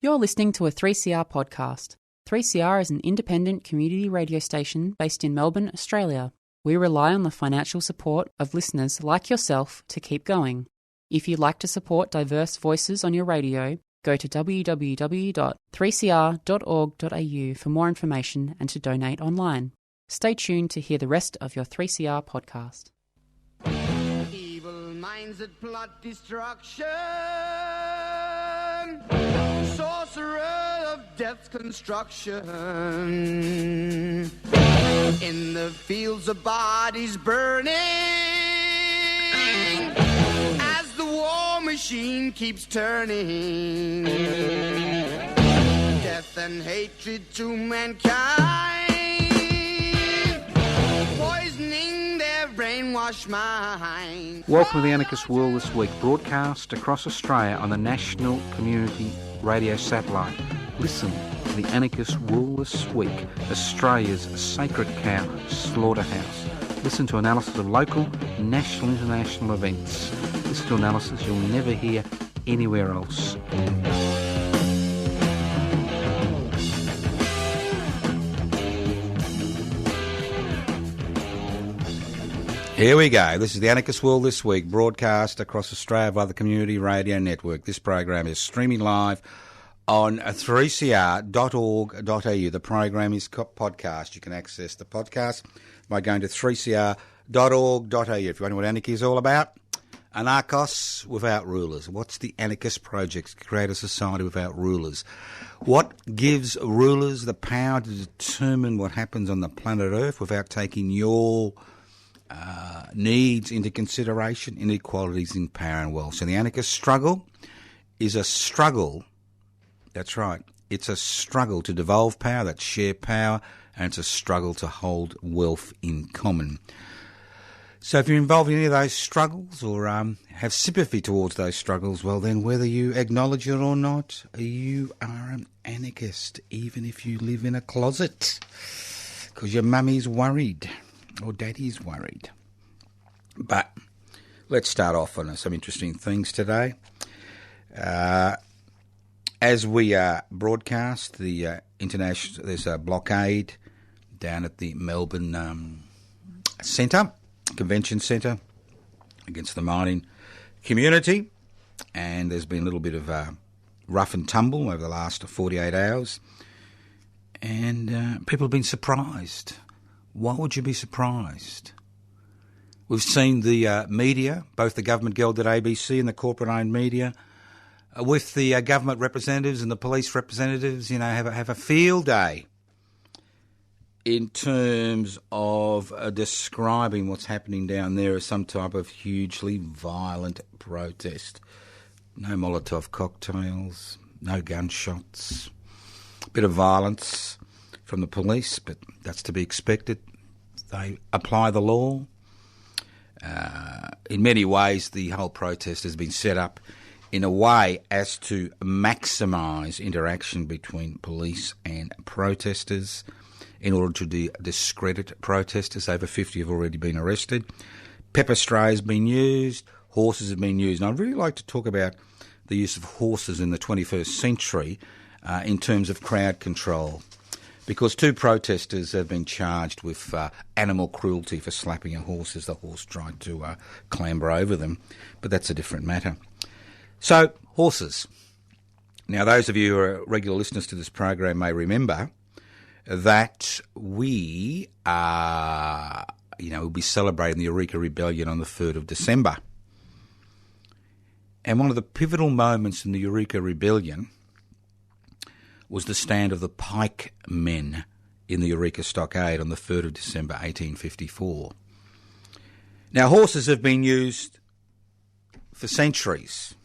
You're listening to a 3CR podcast. 3CR is an independent community radio station based in Melbourne, Australia. We rely on the financial support of listeners like yourself to keep going. If you'd like to support diverse voices on your radio, go to www.3cr.org.au for more information and to donate online. Stay tuned to hear the rest of your 3CR podcast. Evil minds that plot destruction, sorcerer of death's construction, in the fields of bodies burning, as the war machine keeps turning, death and hatred to mankind, poisoning their brainwashed mind. Welcome to the Anarchist World This Week, broadcast across Australia on the National Community Radio Satellite. Listen to the Anarchist World This Week, Australia's sacred cow slaughterhouse. Listen to analysis of local, national, international events. Listen to analysis you'll never hear anywhere else. Here we go. This is the Anarchist World This Week, broadcast across Australia via the Community Radio Network. This program is streaming live on 3cr.org.au. The program is podcast. You can access the podcast by going to 3cr.org.au. If you wonder what anarchy is all about, anarchos without rulers. What's the anarchist project to create a society without rulers? What gives rulers the power to determine what happens on the planet Earth without taking your needs into consideration? Inequalities in power and wealth. So the anarchist struggle is a struggle, that's right, it's a struggle to devolve power, that's share power, and it's a struggle to hold wealth in common. So if you're involved in any of those struggles or have sympathy towards those struggles, well then whether you acknowledge it or not, you are an anarchist, even if you live in a closet, because your mummy's worried or daddy's worried. But let's start off on some interesting things today. As we broadcast, there's a blockade down at the Melbourne Convention Centre against the mining community, and there's been a little bit of rough and tumble over the last 48 hours, and people have been surprised. Why would you be surprised? We've seen the media, both the government-gelded ABC and the corporate-owned media, with the government representatives and the police representatives, have a field day in terms of describing what's happening down there as some type of hugely violent protest. No Molotov cocktails, no gunshots, a bit of violence from the police, but that's to be expected. They apply the law. In many ways, the whole protest has been set up in a way as to maximise interaction between police and protesters in order to discredit protesters. Over 50 have already been arrested. Pepper spray has been used. Horses have been used. And I'd really like to talk about the use of horses in the 21st century in terms of crowd control, because two protesters have been charged with animal cruelty for slapping a horse as the horse tried to clamber over them, but that's a different matter. So, horses. Now, those of you who are regular listeners to this program may remember that we will be celebrating the Eureka Rebellion on the 3rd of December. And one of the pivotal moments in the Eureka Rebellion was the stand of the Pike men in the Eureka Stockade on the 3rd of December 1854. Now, horses have been used for centuries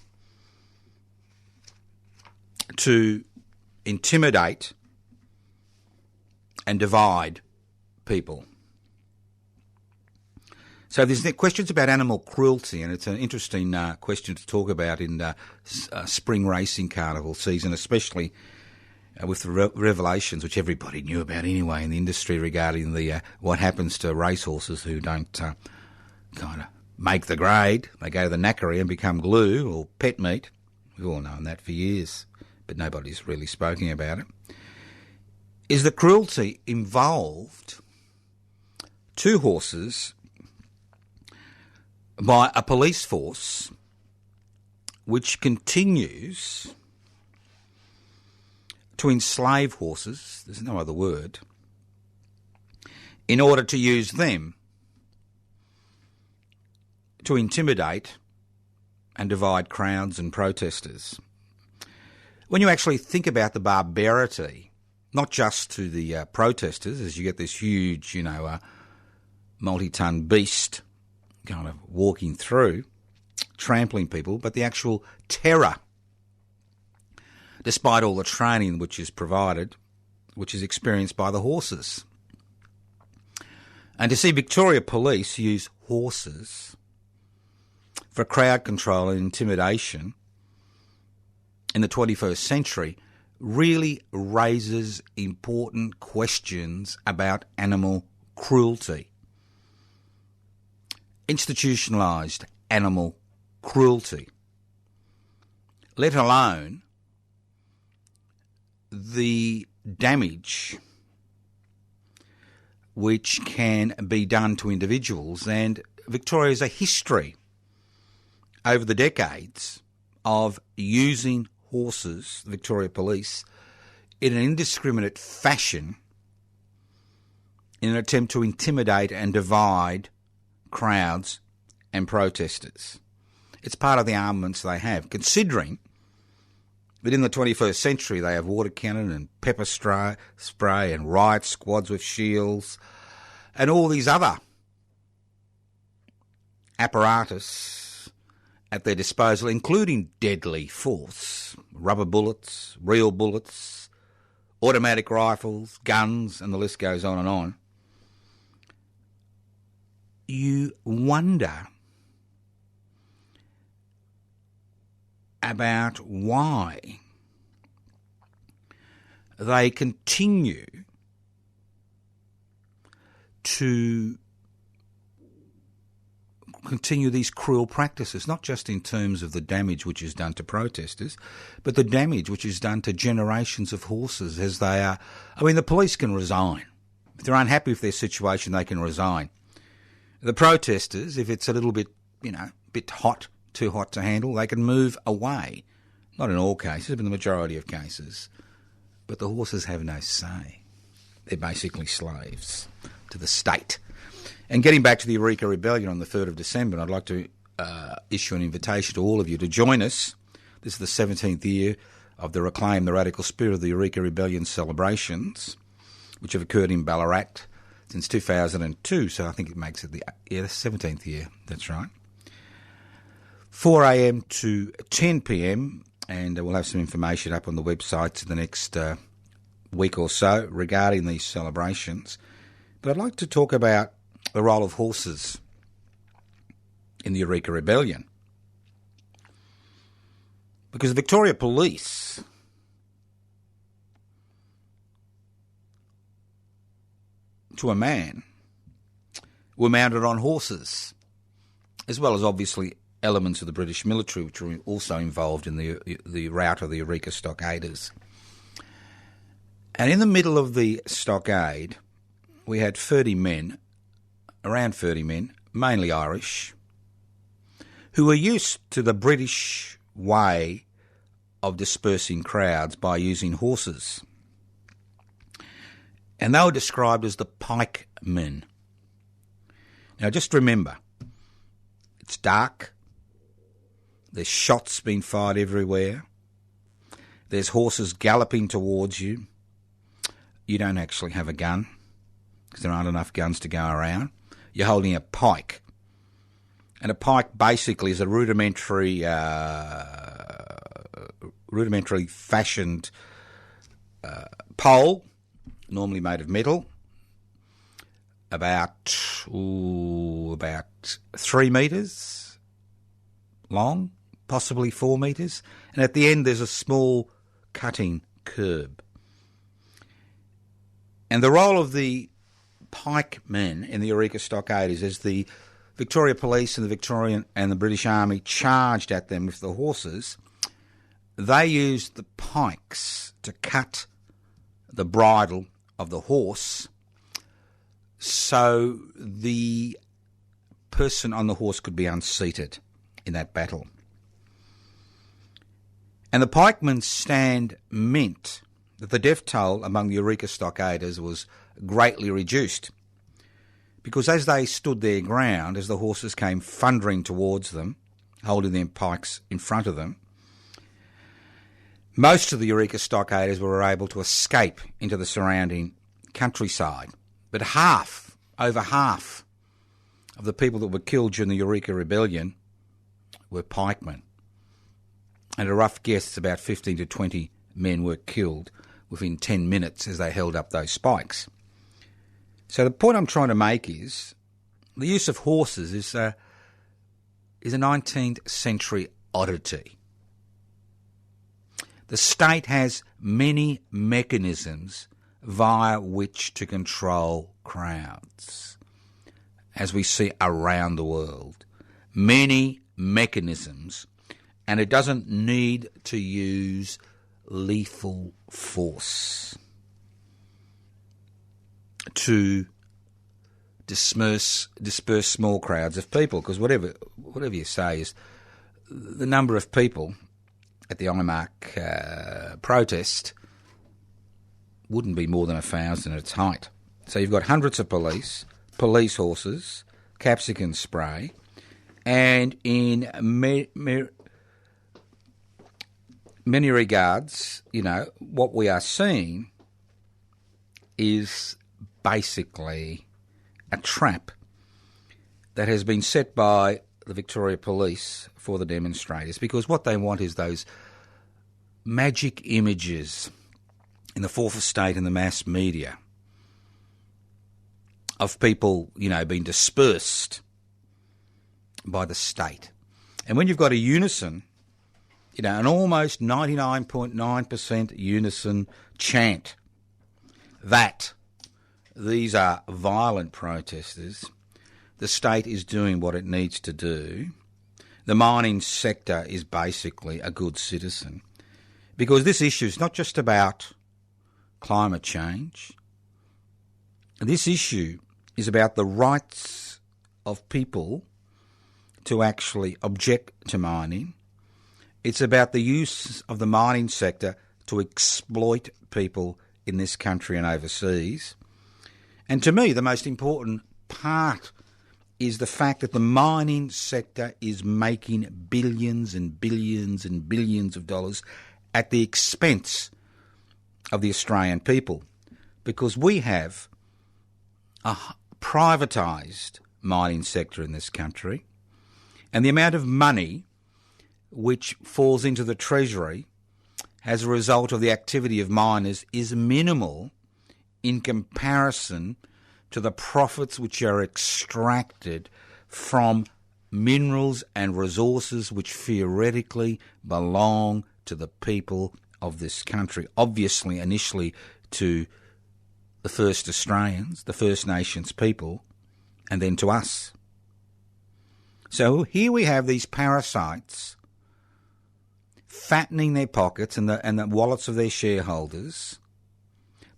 to intimidate and divide people. So there's questions about animal cruelty, and it's an interesting question to talk about in spring racing carnival season, especially with the revelations, which everybody knew about anyway in the industry, regarding the what happens to racehorses who don't kind of make the grade. They go to the knackery and become glue or pet meat. We've all known that for years. but nobody's really spoken about it, is the cruelty involved to horses by a police force which continues to enslave horses, there's no other word, in order to use them to intimidate and divide crowds and protesters. When you actually think about the barbarity, not just to the protesters, as you get this huge, multi-ton beast kind of walking through, trampling people, but the actual terror, despite all the training which is provided, which is experienced by the horses. And to see Victoria Police use horses for crowd control and intimidation in the 21st century really raises important questions about animal cruelty. Institutionalised animal cruelty, let alone the damage which can be done to individuals. And Victoria has a history over the decades of using horses, the Victoria Police, in an indiscriminate fashion in an attempt to intimidate and divide crowds and protesters. It's part of the armaments they have, considering that in the 21st century they have water cannon and pepper spray and riot squads with shields and all these other apparatus at their disposal, including deadly force, rubber bullets, real bullets, automatic rifles, guns, and the list goes on and on. You wonder about why they continue these cruel practices, not just in terms of the damage which is done to protesters, but the damage which is done to generations of horses as they are. I mean, the police can resign. If they're unhappy with their situation, they can resign. The protesters, if it's a little bit, bit hot, too hot to handle, they can move away. Not in all cases, but in the majority of cases. But the horses have no say. They're basically slaves to the state. And getting back to the Eureka Rebellion on the 3rd of December, I'd like to issue an invitation to all of you to join us. This is the 17th year of the Reclaim the Radical Spirit of the Eureka Rebellion celebrations, which have occurred in Ballarat since 2002, so I think it makes it the 17th year, that's right. 4 a.m. to 10 p.m, and we'll have some information up on the websites in the next week or so regarding these celebrations. But I'd like to talk about the role of horses in the Eureka Rebellion. Because the Victoria Police to a man were mounted on horses, as well as obviously elements of the British military, which were also involved in the rout of the Eureka stockaders. And in the middle of the stockade, we had around 30 men, mainly Irish, who were used to the British way of dispersing crowds by using horses. And they were described as the Pike men. Now just remember, it's dark, there's shots being fired everywhere, there's horses galloping towards you. You don't actually have a gun, because there aren't enough guns to go around. You're holding a pike. And a pike basically is a rudimentary fashioned pole, normally made of metal, about 3 metres long, possibly 4 metres. And at the end there's a small cutting curb. And the role of the Pike men in the Eureka stockaders, as the Victoria Police and the Victorian and the British Army charged at them with the horses, they used the pikes to cut the bridle of the horse so the person on the horse could be unseated in that battle. And the pikemen's stand meant that the death toll among the Eureka stockaders was greatly reduced, because as they stood their ground, as the horses came thundering towards them, holding their pikes in front of them, most of the Eureka stockaders were able to escape into the surrounding countryside. But over half of the people that were killed during the Eureka Rebellion were pikemen. And a rough guess, about 15 to 20 men were killed within 10 minutes as they held up those spikes. So the point I'm trying to make is the use of horses is a 19th century oddity. The state has many mechanisms via which to control crowds, as we see around the world. Many mechanisms, and it doesn't need to use lethal force to disperse small crowds of people, because whatever you say is the number of people at the IMARC protest wouldn't be more than 1,000 at its height. So you've got hundreds of police horses, capsicum spray, and in many regards, what we are seeing is basically a trap that has been set by the Victoria Police for the demonstrators, because what they want is those magic images in the fourth estate and the mass media of people, being dispersed by the state. And when you've got a unison, an almost 99.9% unison chant that these are violent protesters, the state is doing what it needs to do. The mining sector is basically a good citizen, because this issue is not just about climate change. This issue is about the rights of people to actually object to mining. It's about the use of the mining sector to exploit people in this country and overseas. And to me, the most important part is the fact that the mining sector is making billions and billions and billions of dollars at the expense of the Australian people, because we have a privatised mining sector in this country, and the amount of money which falls into the Treasury as a result of the activity of miners is minimal in comparison to the profits which are extracted from minerals and resources which theoretically belong to the people of this country. Obviously, initially to the first Australians, the First Nations people, and then to us. So here we have these parasites fattening their pockets and the wallets of their shareholders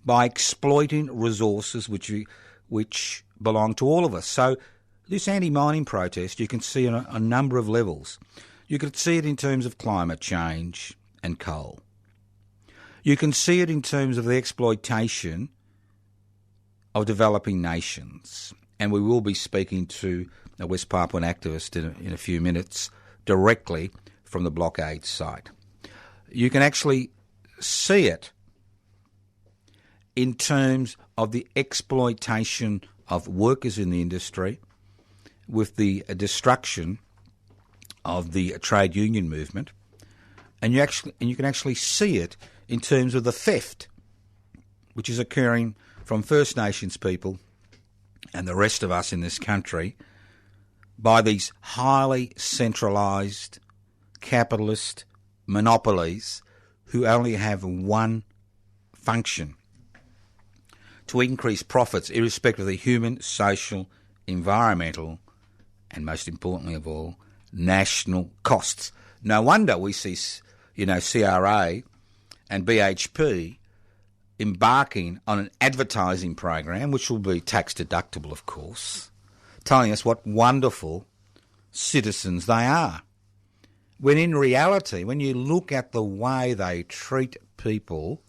by exploiting resources which belong to all of us. So this anti-mining protest, you can see on a number of levels. You could see it in terms of climate change and coal. You can see it in terms of the exploitation of developing nations. And we will be speaking to a West Papuan activist in a few minutes directly from the blockade site. You can actually see it in terms of the exploitation of workers in the industry with the destruction of the trade union movement, and you can actually see it in terms of the theft which is occurring from First Nations people and the rest of us in this country by these highly centralised capitalist monopolies who only have one function: to increase profits irrespective of the human, social, environmental, and most importantly of all, national costs. No wonder we see, CRA and BHP embarking on an advertising program, which will be tax deductible, of course, telling us what wonderful citizens they are. When in reality, when you look at the way they treat people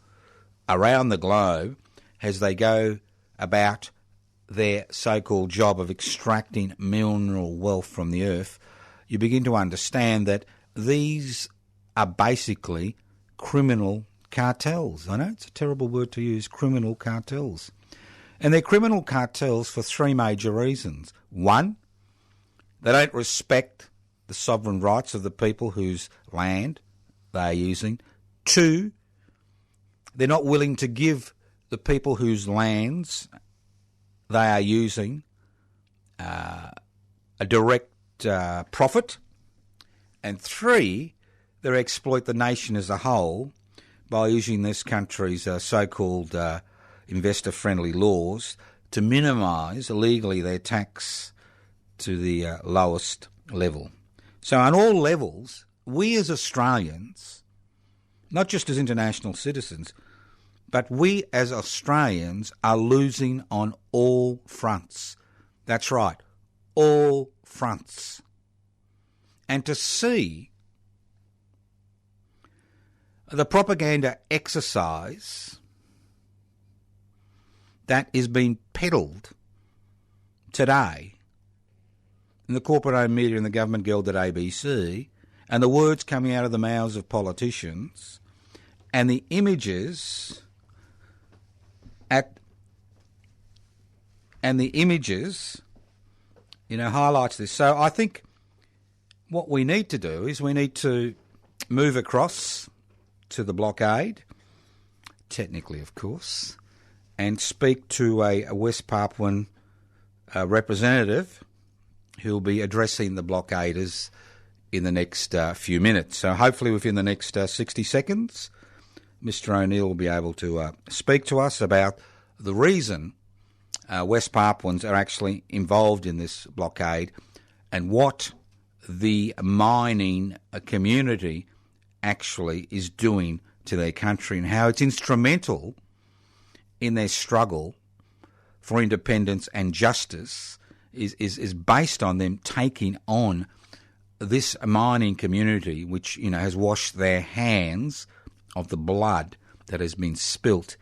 around the globe as they go about their so-called job of extracting mineral wealth from the earth, you begin to understand that these are basically criminal cartels. I know it's a terrible word to use, criminal cartels. And they're criminal cartels for three major reasons. One, they don't respect the sovereign rights of the people whose land they are using. Two, they're not willing to give the people whose lands they are using a direct profit. And three, they exploit the nation as a whole by using this country's so-called investor-friendly laws to minimise illegally their tax to the lowest level. So on all levels, we as Australians, not just as international citizens, but we as Australians are losing on all fronts. That's right, all fronts. And to see the propaganda exercise that is being peddled today in the corporate-owned media and the government-gelded ABC, and the words coming out of the mouths of politicians, and the images highlights this. So I think what we need to do is we need to move across to the blockade, technically of course, and speak to a West Papuan representative who'll be addressing the blockaders in the next few minutes. So hopefully within the next 60 seconds, Mr O'Neill will be able to speak to us about the reason West Papuans are actually involved in this blockade and what the mining community actually is doing to their country and how it's instrumental in their struggle for independence and justice is based on them taking on this mining community which, has washed their hands of the blood that has been spilt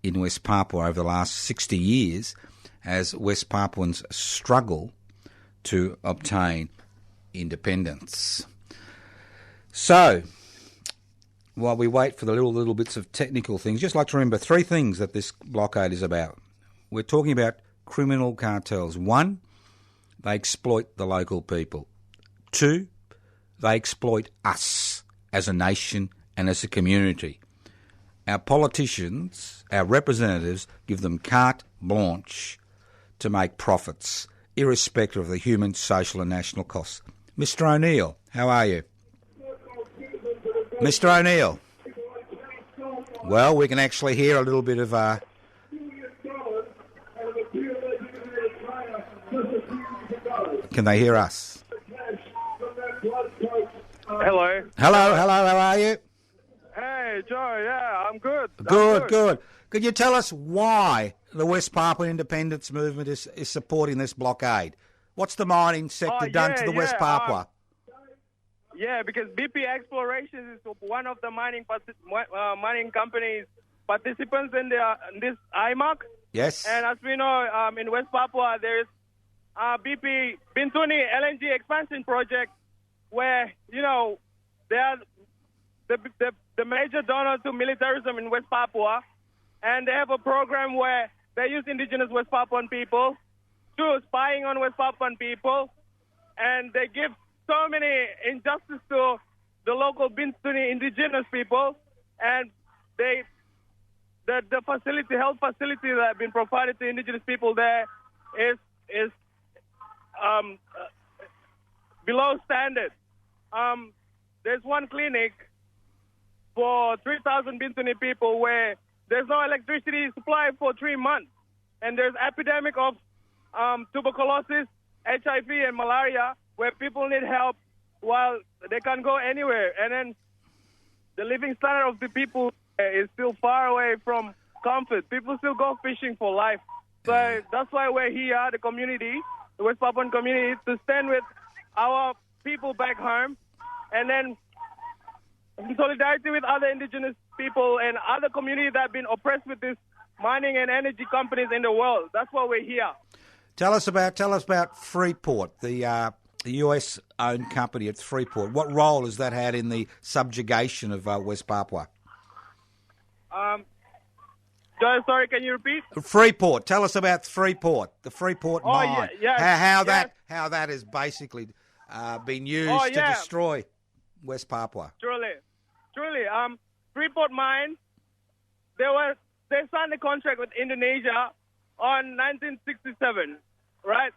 in West Papua over the last 60 years as West Papuans struggle to obtain independence. So, while we wait for the little bits of technical things, just like to remember three things that this blockade is about. We're talking about criminal cartels. One, they exploit the local people. Two, they exploit us as a nation and as a community. Our politicians, our representatives, give them carte blanche to make profits, irrespective of the human, social and national costs. Mr O'Neill, how are you? Mr O'Neill. Well, we can actually hear a little bit of Can they hear us? Hello. Hello, how are you? Hey, Joe, yeah, I'm good. Good. Could you tell us why the West Papuan independence movement is supporting this blockade? What's the mining sector done to the West Papua? Because BP Explorations is one of the mining companies participants in this IMARC. Yes. And as we know, in West Papua, there is BP Bintuni LNG expansion project where, they are the major donor to militarism in West Papua. And they have a program where they use indigenous West Papuan people to spying on West Papuan people. And they give so many injustice to the local Bintuni indigenous people. And the health facility that have been provided to indigenous people there is below standard. There's one clinic for 3,000 Bintuni people where there's no electricity supply for 3 months. And there's epidemic of tuberculosis, HIV, and malaria where people need help while they can't go anywhere. And then the living standard of the people is still far away from comfort. People still go fishing for life. So that's why we're here, the community, the West Papuan community, to stand with our people back home, and then in solidarity with other indigenous people and other communities that have been oppressed with these mining and energy companies in the world. That's why we're here. Tell us about Freeport, the US-owned company at Freeport. What role has that had in the subjugation of West Papua? Sorry, can you repeat? Freeport. Tell us about Freeport, the Freeport mine. Yeah, how that has basically been used to destroy West Papua. Truly. Freeport mine. They signed a contract with Indonesia on 1967, right?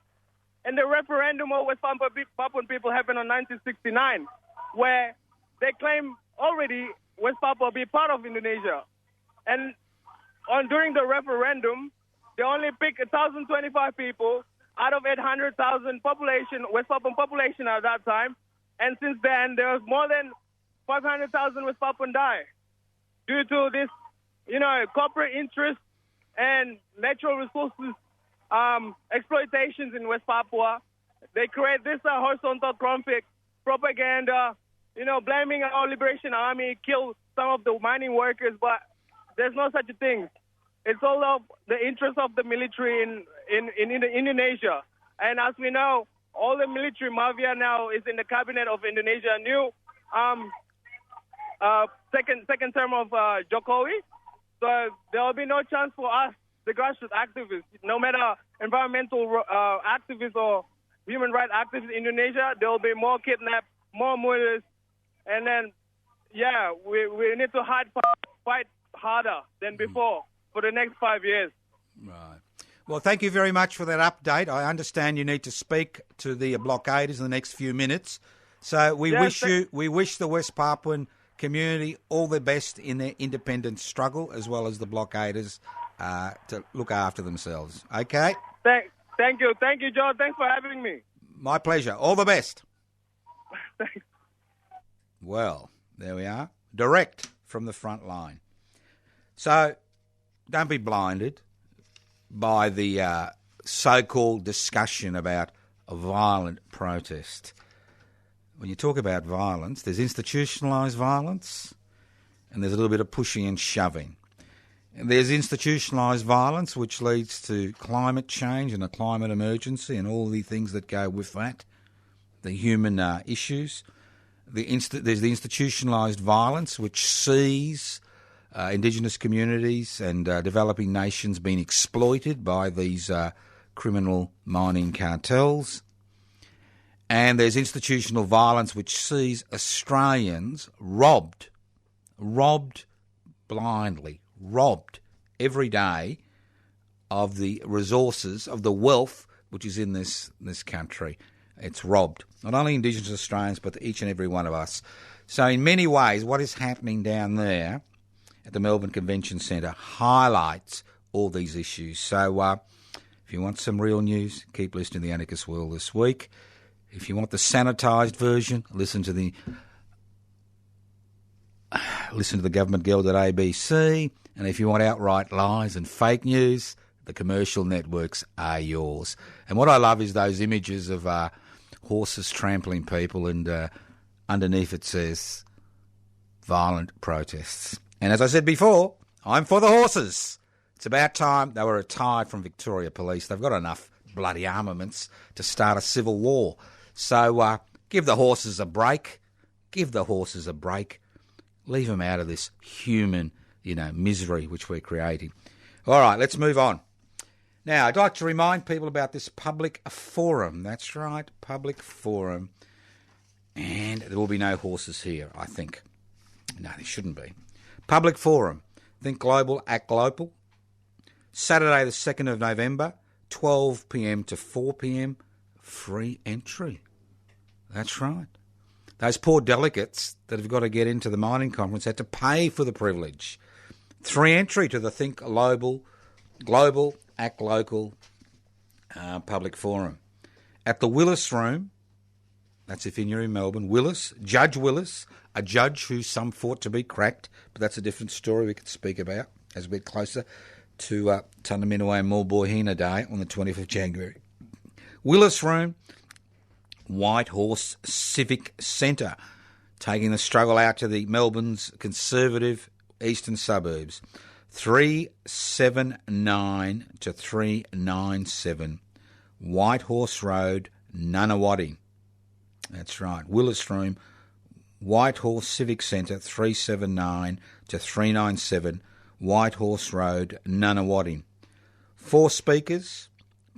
And the referendum of West Papuan people happened on 1969, where they claim already West Papua be part of Indonesia. And during the referendum, they only picked 1,025 people out of 800,000 population, West Papuan population at that time. And since then, there was more than 500,000 West Papuan die due to this, corporate interests and natural resources exploitations in West Papua. They create this horizontal conflict, propaganda, blaming our Liberation Army, kill some of the mining workers, but there's no such a thing. It's all of the interest of the military in Indonesia. And as we know, all the military mafia now is in the cabinet of Indonesia. New second term of Jokowi. So there will be no chance for us, the grassroots activists, no matter environmental activists or human rights activists in Indonesia. There will be more kidnapped, more murders, and then, we need to fight harder than before for the next 5 years. Right. Well, thank you very much for that update. I understand you need to speak to the blockaders in the next few minutes. So we wish the West Papuan community all the best in their independence struggle, as well as the blockaders to look after themselves. Okay? Thank you, John. Thanks for having me. My pleasure. All the best. Thanks. Well, there we are. Direct from the front line. So don't be blinded by the so-called discussion about a violent protest. When you talk about violence, there's institutionalised violence and there's a little bit of pushing and shoving. And there's institutionalised violence, which leads to climate change and a climate emergency and all the things that go with that, the human issues. There's the institutionalised violence, which sees Indigenous communities and developing nations being exploited by these criminal mining cartels. And there's institutional violence which sees Australians robbed blindly, robbed every day of the resources, of the wealth which is in this country. It's robbed. Not only Indigenous Australians, but each and every one of us. So in many ways, what is happening down there at the Melbourne Convention Centre highlights all these issues. So if you want some real news, keep listening to the Anarchist World this week. If you want the sanitised version, listen to the Government Guild at ABC. And if you want outright lies and fake news, the commercial networks are yours. And what I love is those images of horses trampling people, and underneath it says violent protests. And as I said before, I'm for the horses. It's about time they were retired from Victoria Police. They've got enough bloody armaments to start a civil war. So give the horses a break. Give the horses a break. Leave them out of this human, misery which we're creating. All right, let's move on. Now, I'd like to remind people about this public forum. That's right, public forum. And there will be no horses here, I think. No, there shouldn't be. Public forum. Think global, act local. Saturday the 2nd of November, 12 p.m. to 4 p.m. Free entry. That's right. Those poor delegates that have got to get into the mining conference had to pay for the privilege. Free entry to the Think Global, Act Local public forum. At the Willis Room, That's if you're in Melbourne. Willis, Judge Willis, a judge who some thought to be cracked, but that's a different story we could speak about as we get closer to Tundaminaway and Mulboyhina Day on the 20th of January. Willis Room, White Horse Civic Centre, taking the struggle out to the Melbourne's conservative eastern suburbs. 379 to 397 White Horse Road, Nunawading. That's right, Willis Room, White Horse Civic Centre, 379 to 397 White Horse Road, Nunawading. 4 speakers,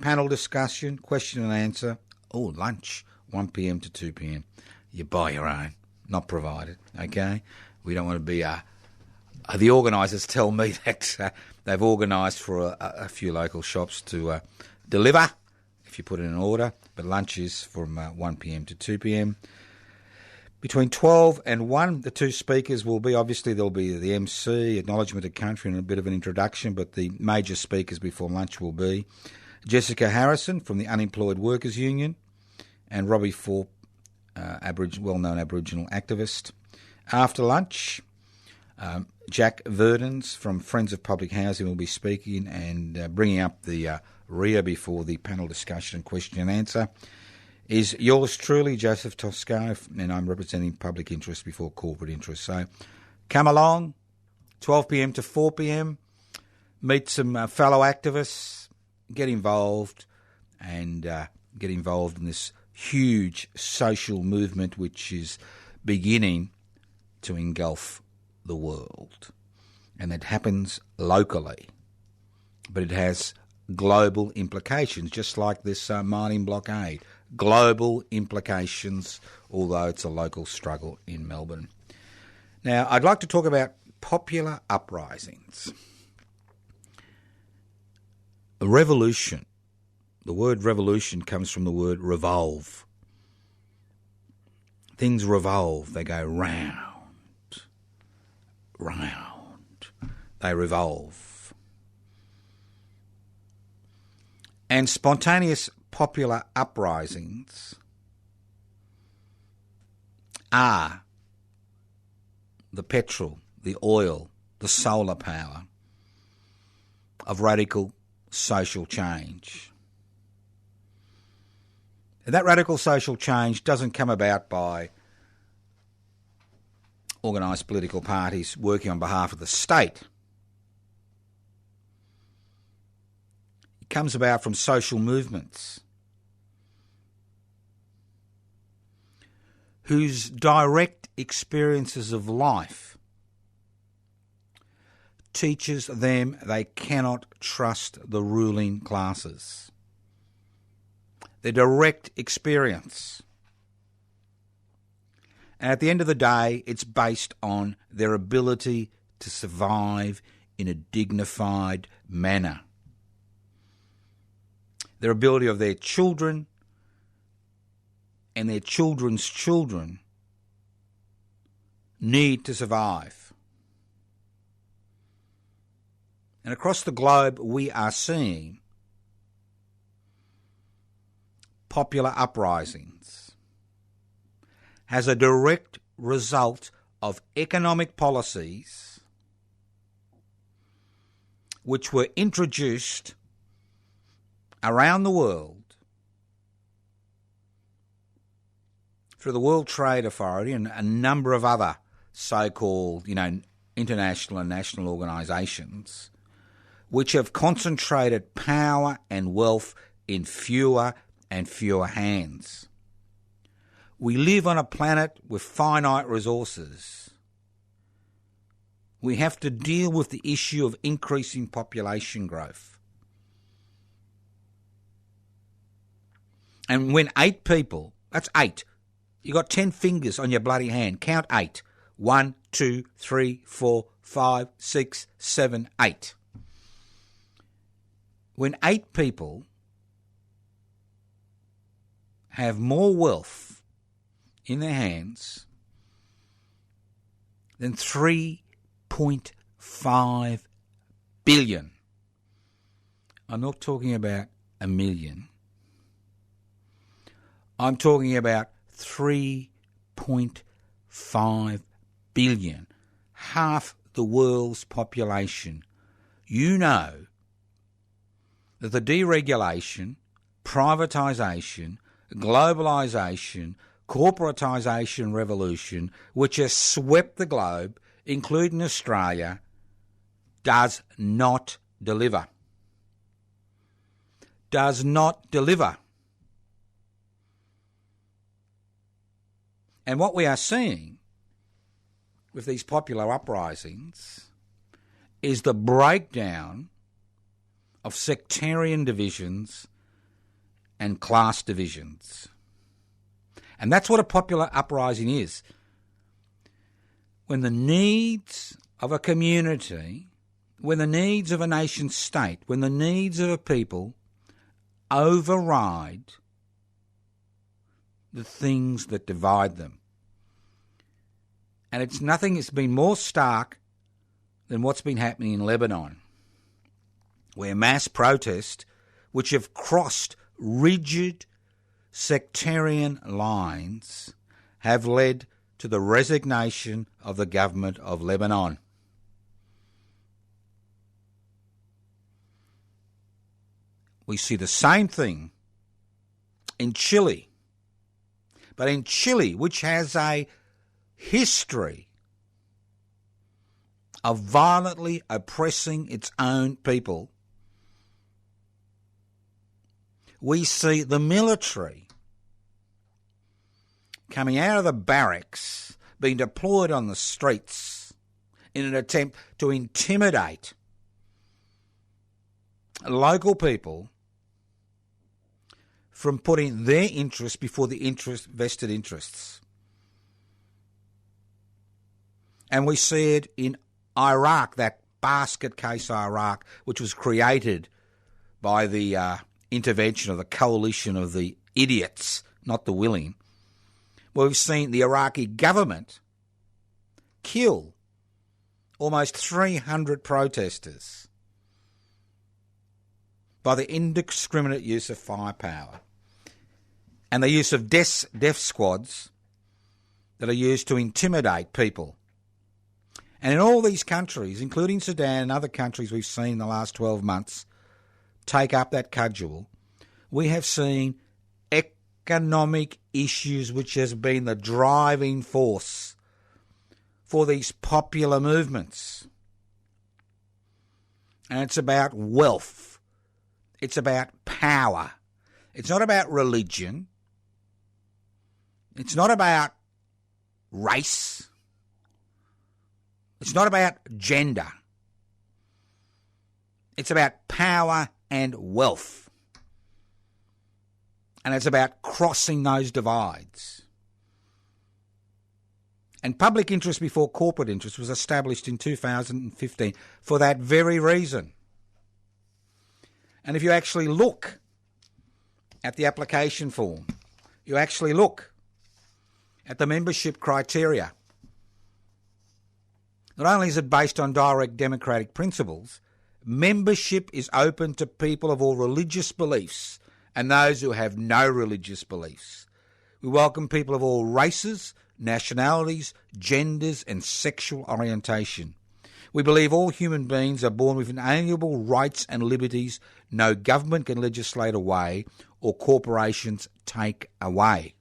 panel discussion, question and answer. Oh, lunch, 1 p.m. to 2 p.m. You buy your own, not provided, okay? We don't want to be... the organisers tell me that they've organised for a few local shops to deliver if you put in an order, but lunch is from 1 p.m. to 2 p.m. Between 12 and 1, the 2 speakers will be, obviously there'll be the MC, acknowledgement of country and a bit of an introduction, but the major speakers before lunch will be Jessica Harrison from the Unemployed Workers Union and Robbie Thorpe, well-known Aboriginal activist. After lunch, Jack Verdens from Friends of Public Housing will be speaking and bringing up the RIA before the panel discussion and question and answer. Is yours truly, Joseph Toscano, and I'm representing public interest before corporate interest. So come along, 12 p.m. to 4 p.m, meet some fellow activists, get involved, and get involved in this huge social movement which is beginning to engulf the world. And it happens locally, but it has global implications, just like this mining blockade. Global implications, although it's a local struggle in Melbourne. Now, I'd like to talk about popular uprisings. A revolution. The word revolution comes from the word revolve. Things revolve, they go round, round, they revolve. And spontaneous popular uprisings are the petrol, the oil, the solar power of radical social change. And that radical social change doesn't come about by organised political parties working on behalf of the state. It comes about from social movements whose direct experiences of life teaches them they cannot trust the ruling classes. Their direct experience. And at the end of the day, it's based on their ability to survive in a dignified manner. Their ability of their children and their children's children need to survive. And across the globe, we are seeing popular uprisings as a direct result of economic policies which were introduced around the world through the World Trade Authority and a number of other so-called, international and national organisations, which have concentrated power and wealth in fewer and fewer hands. We live on a planet with finite resources. We have to deal with the issue of increasing population growth. And when 8 people, that's 8, you got 10 fingers on your bloody hand, count 8. 1, 2, 3, 4, 5, 6, 7, 8. When 8 people have more wealth in their hands than 3.5 billion. I'm not talking about a million. I'm talking about 3.5 billion, half the world's population. You know that the deregulation, privatisation, globalisation, corporatisation revolution, which has swept the globe, including Australia, does not deliver. Does not deliver. And what we are seeing with these popular uprisings is the breakdown of sectarian divisions and class divisions. And that's what a popular uprising is. When the needs of a community, when the needs of a nation state, when the needs of a people override the things that divide them. And it's nothing that's been more stark than what's been happening in Lebanon, where mass protests, which have crossed rigid sectarian lines, have led to the resignation of the government of Lebanon. We see the same thing in Chile. But in Chile, which has a history of violently oppressing its own people, we see the military coming out of the barracks, being deployed on the streets in an attempt to intimidate local people from putting their interests before the vested interests. And we see it in Iraq, that basket case Iraq, which was created by the intervention of the coalition of the idiots, not the willing. Well, we've seen the Iraqi government kill almost 300 protesters by the indiscriminate use of firepower and the use of death squads that are used to intimidate people. And in all these countries, including Sudan and other countries we've seen in the last 12 months take up that cudgel, we have seen economic issues which has been the driving force for these popular movements. And it's about wealth. It's about power. It's not about religion. It's not about race. It's not about gender. It's about power and wealth. And it's about crossing those divides. And public interest before corporate interest was established in 2015 for that very reason. And if you actually look at the application form, you actually look at the membership criteria, not only is it based on direct democratic principles, membership is open to people of all religious beliefs and those who have no religious beliefs. We welcome people of all races, nationalities, genders and sexual orientation. We believe all human beings are born with inalienable rights and liberties no government can legislate away or corporations take away.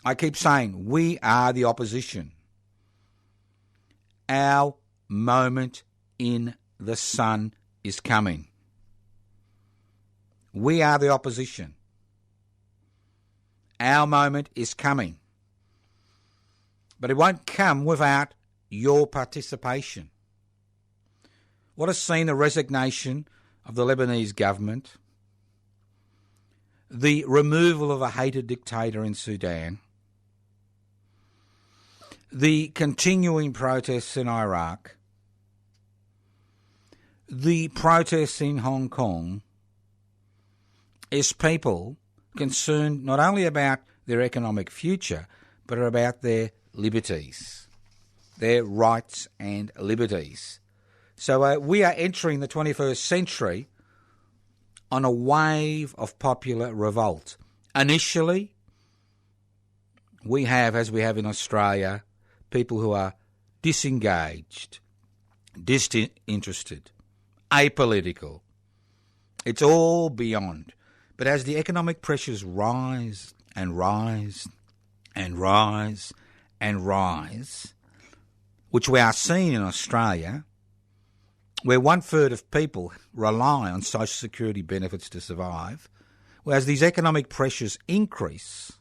I keep saying we are the opposition. Our moment in the sun is coming. We are the opposition. Our moment is coming. But it won't come without your participation. What has seen the resignation of the Lebanese government, the removal of a hated dictator in Sudan, the continuing protests in Iraq, the protests in Hong Kong, is people concerned not only about their economic future, but about their liberties, their rights and liberties. So we are entering the 21st century on a wave of popular revolt. Initially, we have, as we have in Australia, people who are disengaged, disinterested, apolitical. It's all beyond. But as the economic pressures rise and rise and rise and rise, which we are seeing in Australia, where 1/3 of people rely on social security benefits to survive, whereas these economic pressures increase,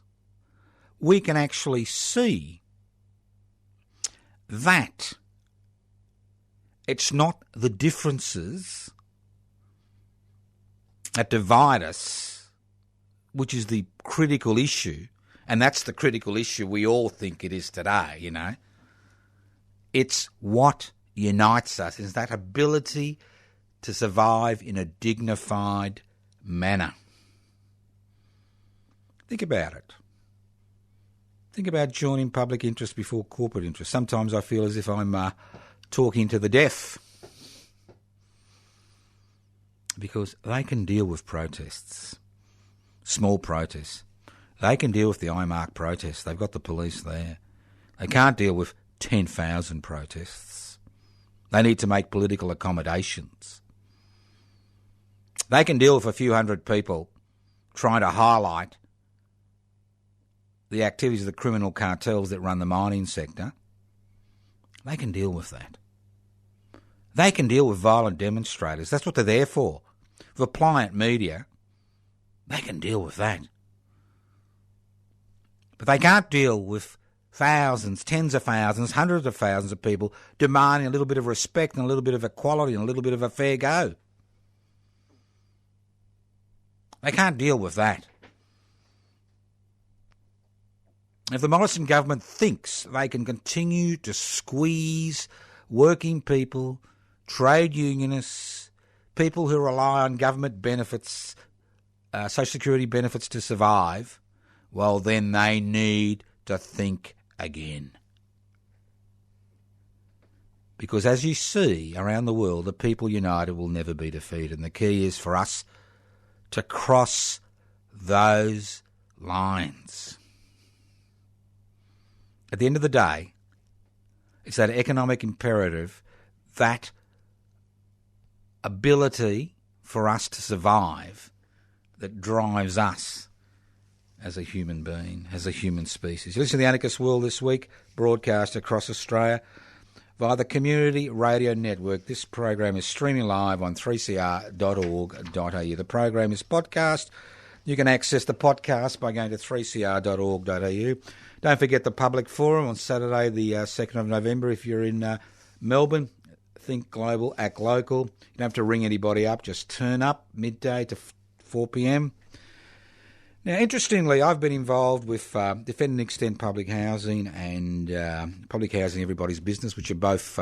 we can actually see that it's not the differences that divide us, which is the critical issue, and that's the critical issue we all think it is today, you know. It's what unites us, is that ability to survive in a dignified manner. Think about it. Think about joining public interest before corporate interest. Sometimes I feel as if I'm talking to the deaf, because they can deal with protests, small protests. They can deal with the IMARC protests. They've got the police there. They can't deal with 10,000 protests. They need to make political accommodations. They can deal with a few hundred people trying to highlight the activities of the criminal cartels that run the mining sector. They can deal with that. They can deal with violent demonstrators. That's what they're there for. For pliant media, they can deal with that. But they can't deal with thousands, tens of thousands, hundreds of thousands of people demanding a little bit of respect and a little bit of equality and a little bit of a fair go. They can't deal with that. If the Morrison government thinks they can continue to squeeze working people, trade unionists, people who rely on government benefits, social security benefits to survive, well, then they need to think again. Because as you see around the world, the people united will never be defeated. And the key is for us to cross those lines. At the end of the day, it's that economic imperative, that ability for us to survive, that drives us as a human being, as a human species. You listen to the Anarchist World this week, broadcast across Australia via the Community Radio Network. This program is streaming live on 3cr.org.au. The program is podcast. You can access the podcast by going to 3cr.org.au. Don't forget the public forum on Saturday, the 2nd of November. If you're in Melbourne, think global, act local. You don't have to ring anybody up. Just turn up midday to 4 p.m. Now, interestingly, I've been involved with Defend and Extend Public Housing and Public Housing Everybody's Business, which are both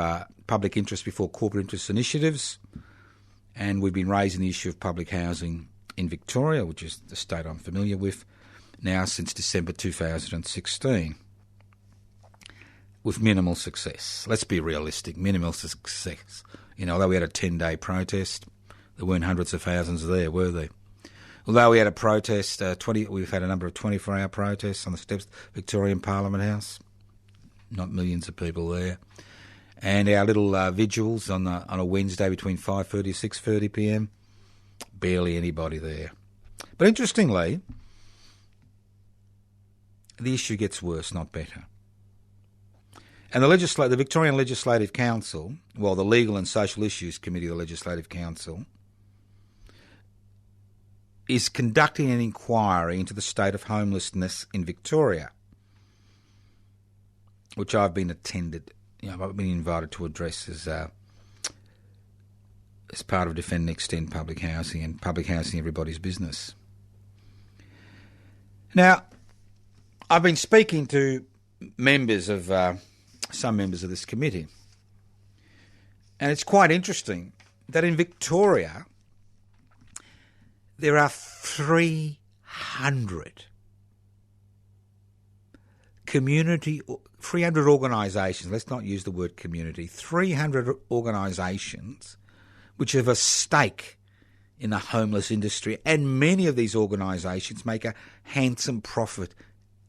public interest before corporate interest initiatives. And we've been raising the issue of public housing in Victoria, which is the state I'm familiar with, now since December 2016, with minimal success. Let's be realistic, minimal success. You know, although we had a 10-day protest, there weren't hundreds of thousands there, were there? Although we had a protest, we've had a number of 24-hour protests on the steps of Victorian Parliament House, not millions of people there. And our little vigils on a Wednesday between 5:30 and 6:30 p.m, barely anybody there. But interestingly, the issue gets worse, not better. And the Victorian Legislative Council, well, the Legal and Social Issues Committee of the Legislative Council, is conducting an inquiry into the state of homelessness in Victoria, which I've been I've been invited to address as part of Defend and Extend Public Housing and Public Housing Everybody's Business. Now, I've been speaking to some members of this committee, and it's quite interesting that in Victoria there are 300 organisations, let's not use the word community, 300 organisations which have a stake in the homeless industry, and many of these organisations make a handsome profit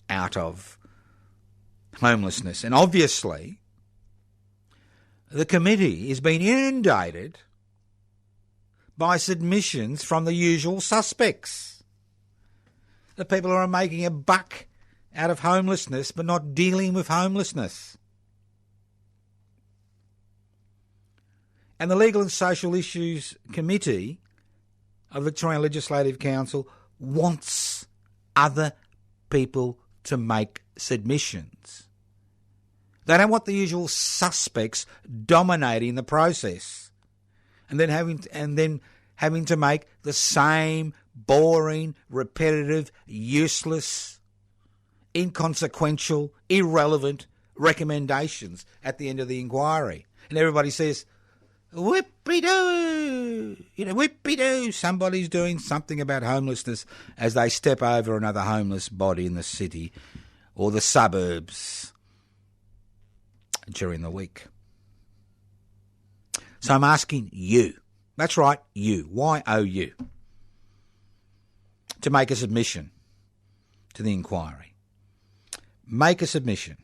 out of homelessness. And obviously, the committee is being inundated by submissions from the usual suspects. The people who are making a buck out of homelessness but not dealing with homelessness. And the Legal and Social Issues Committee of Victorian Legislative Council wants other people to make submissions. They don't want the usual suspects dominating the process and then having to make the same boring, repetitive, useless, inconsequential, irrelevant recommendations at the end of the inquiry. And everybody says, whippy-doo, whippy-doo, somebody's doing something about homelessness as they step over another homeless body in the city or the suburbs during the week. So I'm asking you, that's right, you, Y-O-U, to make a submission to the inquiry. Make a submission.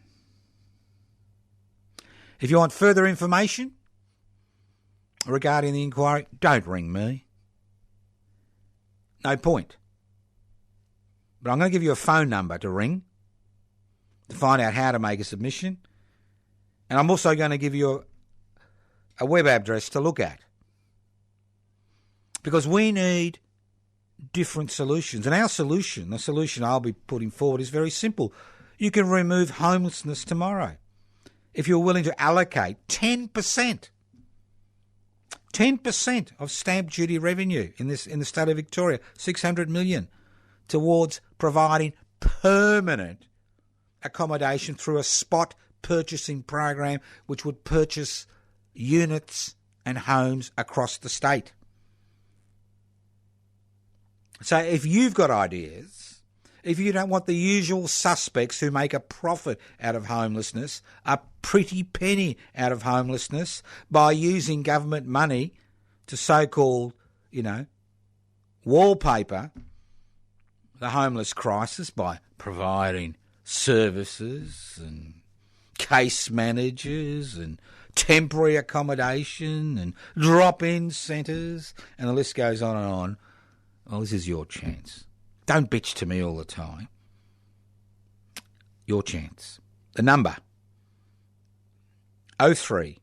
If you want further information regarding the inquiry, don't ring me. No point. But I'm going to give you a phone number to ring to find out how to make a submission. And I'm also going to give you a web address to look at. Because we need different solutions. And our solution, the solution I'll be putting forward, is very simple. You can remove homelessness tomorrow if you're willing to allocate 10% of stamp duty revenue in the state of Victoria, 600 million, towards providing permanent accommodation through a spot purchasing program which would purchase units and homes across the state. So if you've got ideas, if you don't want the usual suspects who make a profit out of homelessness, a pretty penny out of homelessness, by using government money to so-called, wallpaper the homeless crisis by providing services and case managers and temporary accommodation and drop-in centres, and the list goes on and on. Well, this is your chance. Don't bitch to me all the time. Your chance. The number 03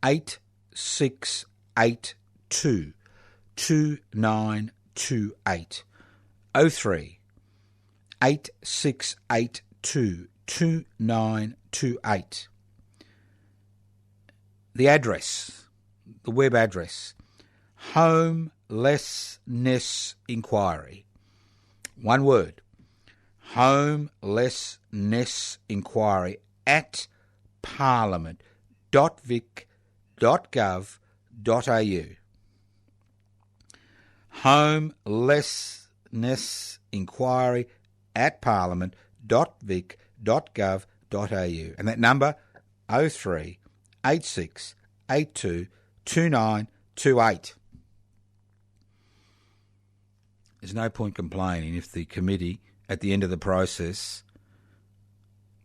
8682 2928 03 8682 2928. The address, the web address, Homelessness Inquiry. One word. Homelessness Inquiry at parliament.vic.gov.au. Homelessness Inquiry at parliament.vic.gov.au. And that number, 03 86 82 2928. There's no point complaining if the committee, at the end of the process,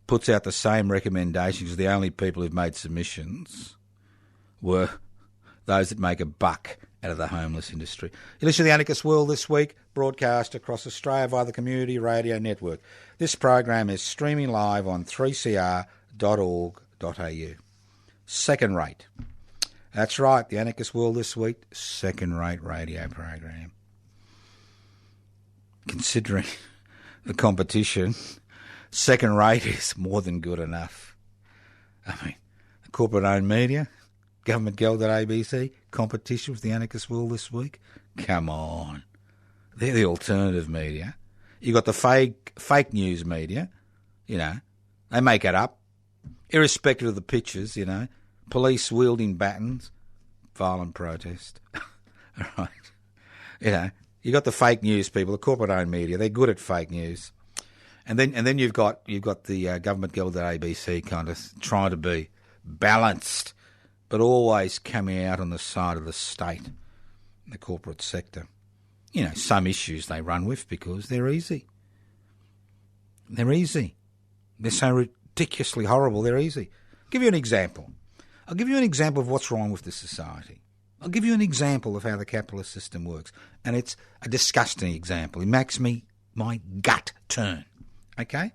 puts out the same recommendations as the only people who've made submissions were those that make a buck out of the homeless industry. You listen to The Anarchist World This Week, broadcast across Australia via the Community Radio Network. This program is streaming live on 3cr.org.au. Second rate. That's right, The Anarchist World This Week, second-rate radio program. Considering the competition, second rate is more than good enough. I mean, the corporate-owned media, government gelded ABC, competition with The Anarchist World This Week. Come on. They're the alternative media. You got the fake news media, they make it up, irrespective of the pictures, police wielding batons, violent protest. All right. You got the fake news people, the corporate-owned media. They're good at fake news, and then you've got the government gelded ABC kind of trying to be balanced, but always coming out on the side of the state, the corporate sector. Some issues they run with because they're easy. They're easy. They're so ridiculously horrible, they're easy. I'll give you an example. I'll give you an example of what's wrong with this society. I'll give you an example of how the capitalist system works. And it's a disgusting example. It makes my gut turn. Okay?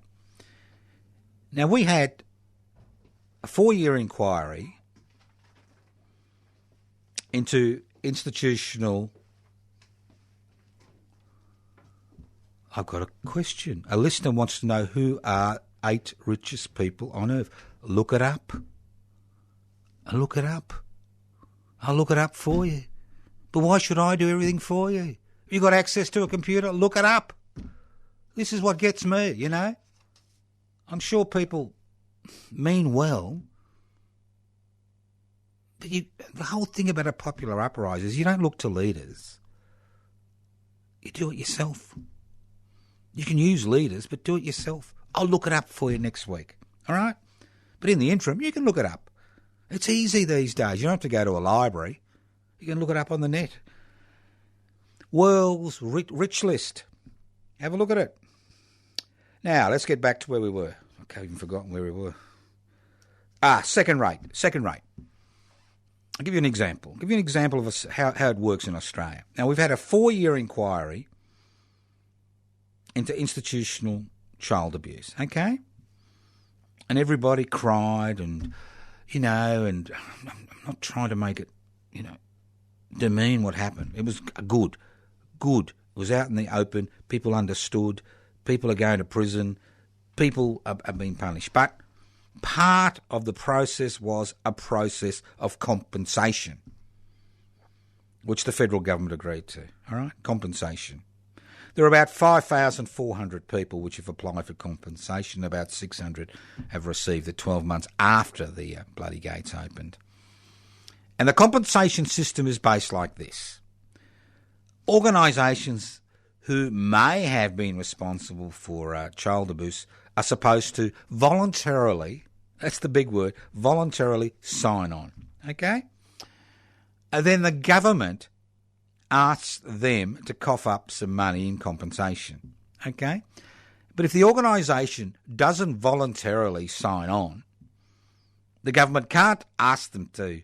Now, we had a 4-year inquiry into institutional... I've got a question. A listener wants to know who are 8 richest people on earth. Look it up. I'll look it up. I'll look it up for you. But why should I do everything for you? If you've got access to a computer, look it up. This is what gets me, you know. I'm sure people mean well. But the whole thing about a popular uprising is you don't look to leaders. You do it yourself. You can use leaders, but do it yourself. I'll look it up for you next week, all right? But in the interim, you can look it up. It's easy these days. You don't have to go to a library. You can look it up on the net. World's rich list. Have a look at it. Now, let's get back to where we were. I've even forgotten where we were. Second rate. I'll give you an example. I'll give you an example of how it works in Australia. Now, we've had a 4-year inquiry into institutional child abuse, okay? And everybody cried and, you know, and I'm not trying to make it, you know, demean what happened. It was good. It was out in the open. People understood. People are going to prison. People are being punished. But part of the process was a process of compensation, which the federal government agreed to, all right? Compensation. There are about 5,400 people which have applied for compensation. About 600 have received it 12 months after the bloody gates opened. And the compensation system is based like this. Organisations who may have been responsible for child abuse are supposed to voluntarily, that's the big word, voluntarily sign on, okay? And then the government asks them to cough up some money in compensation, okay? But if the organisation doesn't voluntarily sign on, the government can't ask them to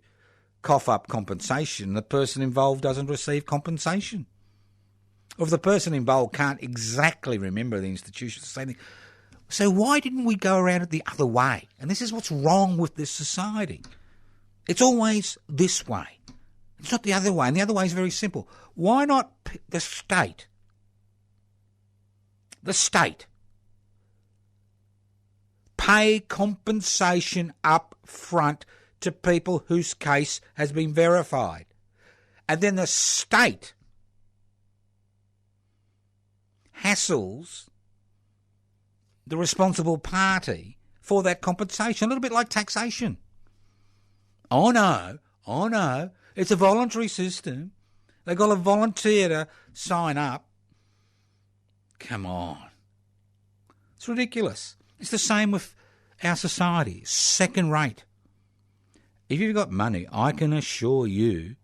cough up compensation. The person involved doesn't receive compensation. Or if the person involved can't exactly remember the institution, it's the same thing. So why didn't we go around it the other way? And this is what's wrong with this society. It's always this way. It's not the other way, and the other way is very simple. Why not the state? The state pay compensation up front to people whose case has been verified. And then the state hassles the responsible party for that compensation, a little bit like taxation. Oh no. It's a voluntary system. They've got to volunteer to sign up. Come on. It's ridiculous. It's the same with our society. Second rate. If you've got money, I can assure you,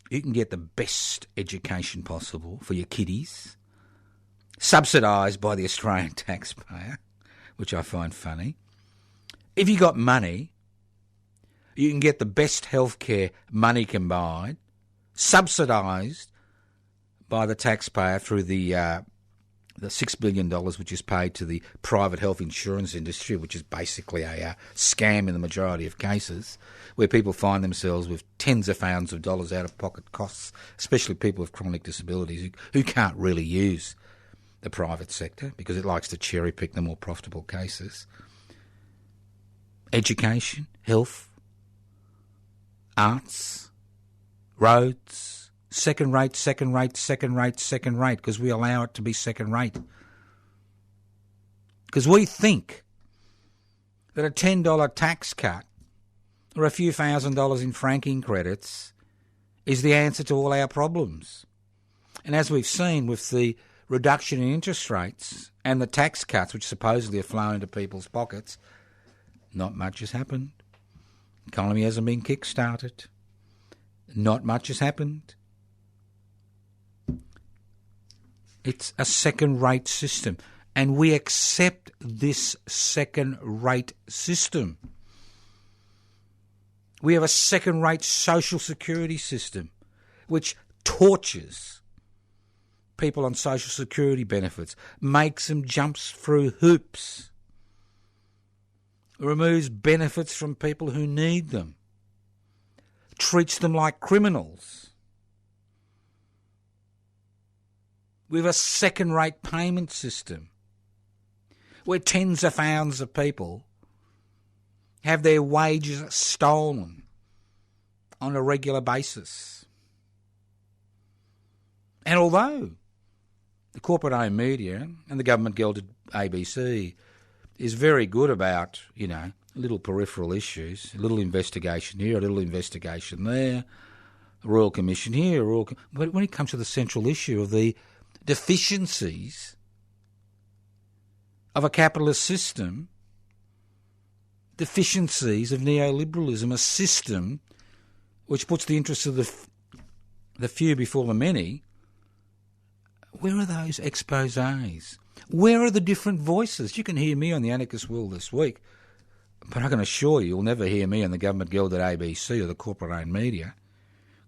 you can get the best education possible for your kiddies, subsidised by the Australian taxpayer, which I find funny. If you've got money, you can get the best healthcare money can buy, subsidised by the taxpayer through the $6 billion which is paid to the private health insurance industry, which is basically a scam in the majority of cases, where people find themselves with tens of thousands of dollars out-of-pocket costs, especially people with chronic disabilities who can't really use the private sector because it likes to cherry-pick the more profitable cases. Education, health, arts, roads, second rate, because we allow it to be second rate. Because we think that a $10 tax cut or a few $1,000s in franking credits is the answer to all our problems. And as we've seen with the reduction in interest rates and the tax cuts which supposedly are flowing into people's pockets, not much has happened. The economy hasn't been kick-started. Not much has happened. It's a second-rate system. And we accept this second-rate system. We have a second-rate social security system which tortures people on social security benefits, makes them jump through hoops, removes benefits from people who need them, treats them like criminals. We have a second-rate payment system where tens of thousands of people have their wages stolen on a regular basis. And although the corporate-owned media and the government-gelded ABC is very good about, little peripheral issues, a little investigation here, a little investigation there, a Royal Commission here, but when it comes to the central issue of the deficiencies of a capitalist system, deficiencies of neoliberalism, a system which puts the interests of the few before the many, where are those exposés? Where are the different voices? You can hear me on the Anarchist World this week, but I can assure you, you'll never hear me on the government-gelded ABC or the corporate-owned media,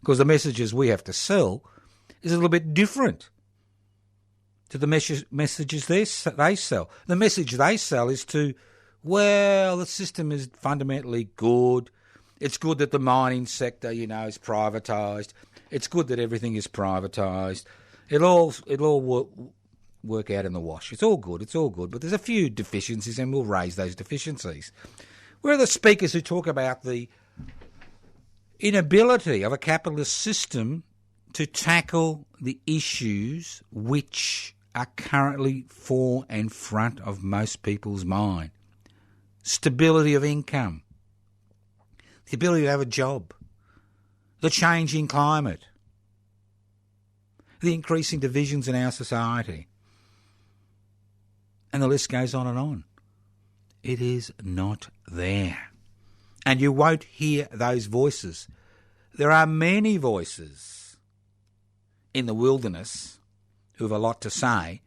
because the messages we have to sell is a little bit different to the messages they sell. The message they sell is the system is fundamentally good. It's good that the mining sector, is privatised. It's good that everything is privatised. It'll all work out in the wash. It's all good, but there's a few deficiencies and we'll raise those deficiencies. Where are the speakers who talk about the inability of a capitalist system to tackle the issues which are currently fore and front of most people's mind? Stability of income, the ability to have a job, the changing climate, the increasing divisions in our society. And the list goes on and on. It is not there. And you won't hear those voices. There are many voices in the wilderness who have a lot to say,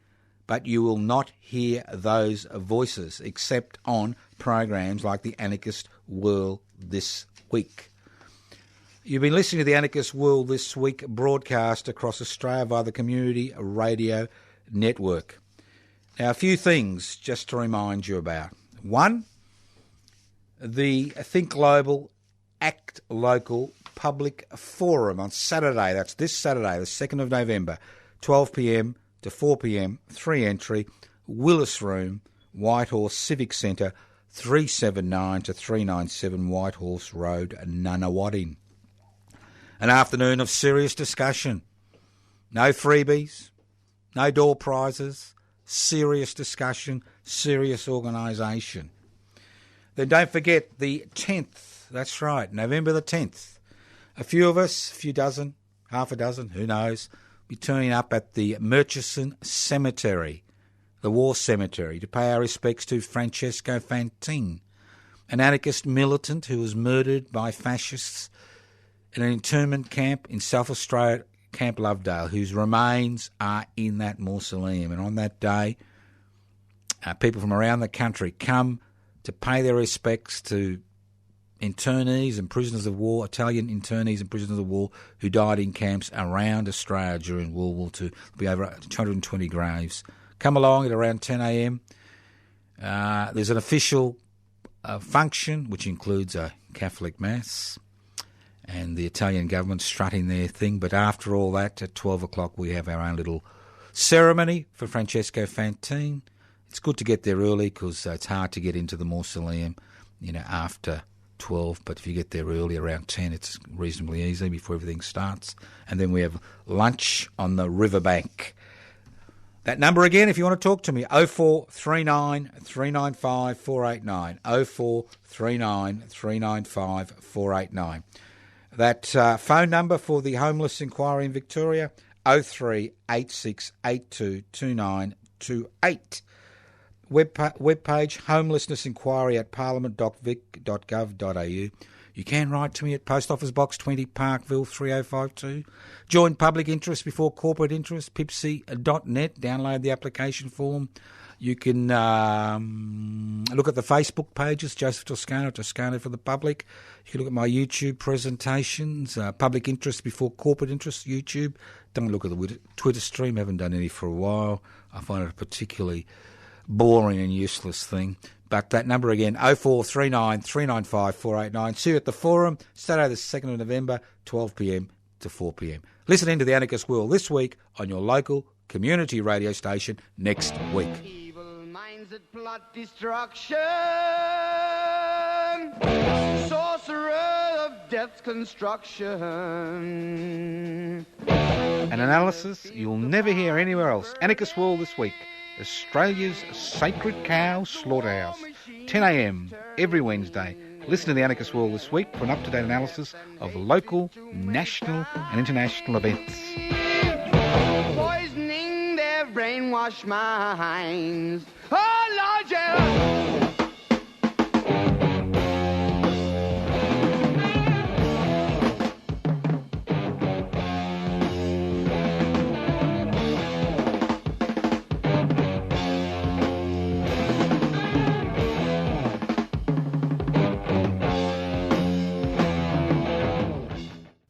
but you will not hear those voices except on programs like the Anarchist World This Week. You've been listening to the Anarchist World This Week broadcast across Australia via the Community Radio Network. Now, a few things just to remind you about. One, the Think Global, Act Local Public Forum on Saturday. That's this Saturday, the 2nd of November, 12 p.m. to 4 p.m, 3 entry, Willis Room, Whitehorse Civic Centre, 379 to 397 Whitehorse Road, Nunawading. An afternoon of serious discussion. No freebies, no door prizes, serious discussion, serious organisation. Then don't forget the 10th, that's right, November the 10th. A few of us, half a dozen, who knows, be turning up at the Murchison Cemetery, the war cemetery, to pay our respects to Francesco Fantin, an anarchist militant who was murdered by fascists in an internment camp in South Australia, Camp Lovedale, whose remains are in that mausoleum. And on that day, people from around the country come to pay their respects to internees and prisoners of war, Italian internees and prisoners of war who died in camps around Australia during World War II. There'll be over 220 graves. Come along at around 10 a.m. There's an official function, which includes a Catholic Mass and the Italian government strutting their thing. But after all that, at 12 o'clock, we have our own little ceremony for Francesco Fantin. It's good to get there early because it's hard to get into the mausoleum, after 12, but if you get there early, around 10, it's reasonably easy before everything starts. And then we have lunch on the riverbank. That number again, if you want to talk to me, 0439 395 489, 0439 395 489. That phone number for the Homeless Inquiry in Victoria, 0386822928. Webpage, Homelessness Inquiry at parliament.vic.gov.au. You can write to me at Post Office Box 20, Parkville 3052. Join public interest before corporate interest, pipsy.net. Download the application form. You can look at the Facebook pages, Joseph Toscano, Toscano for the Public. You can look at my YouTube presentations, public interest before corporate interest, YouTube. Don't look at the Twitter stream, haven't done any for a while. I find it a particularly boring and useless thing. But that number again, 0439 395 489. See you at the Forum, Saturday the 2nd of November, 12 p.m. to 4 p.m. Listen in to The Anarchist World this week on your local community radio station next week. Evil minds that plot destruction, sorcerer of death's construction. An analysis you'll never hear anywhere else. Anarchist World this week. Australia's Sacred Cow Slaughterhouse. 10 a.m. every Wednesday. Listen to The Anarchist World this week for an up-to-date analysis of local, national and international events. Poisoning their brainwashed minds. Oh, Lord, yeah.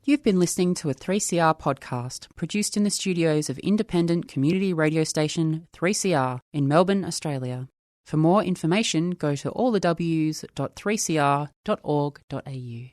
You've been listening to a 3CR podcast produced in the studios of independent community radio station 3CR in Melbourne, Australia. For more information, go to allthews.3cr.org.au.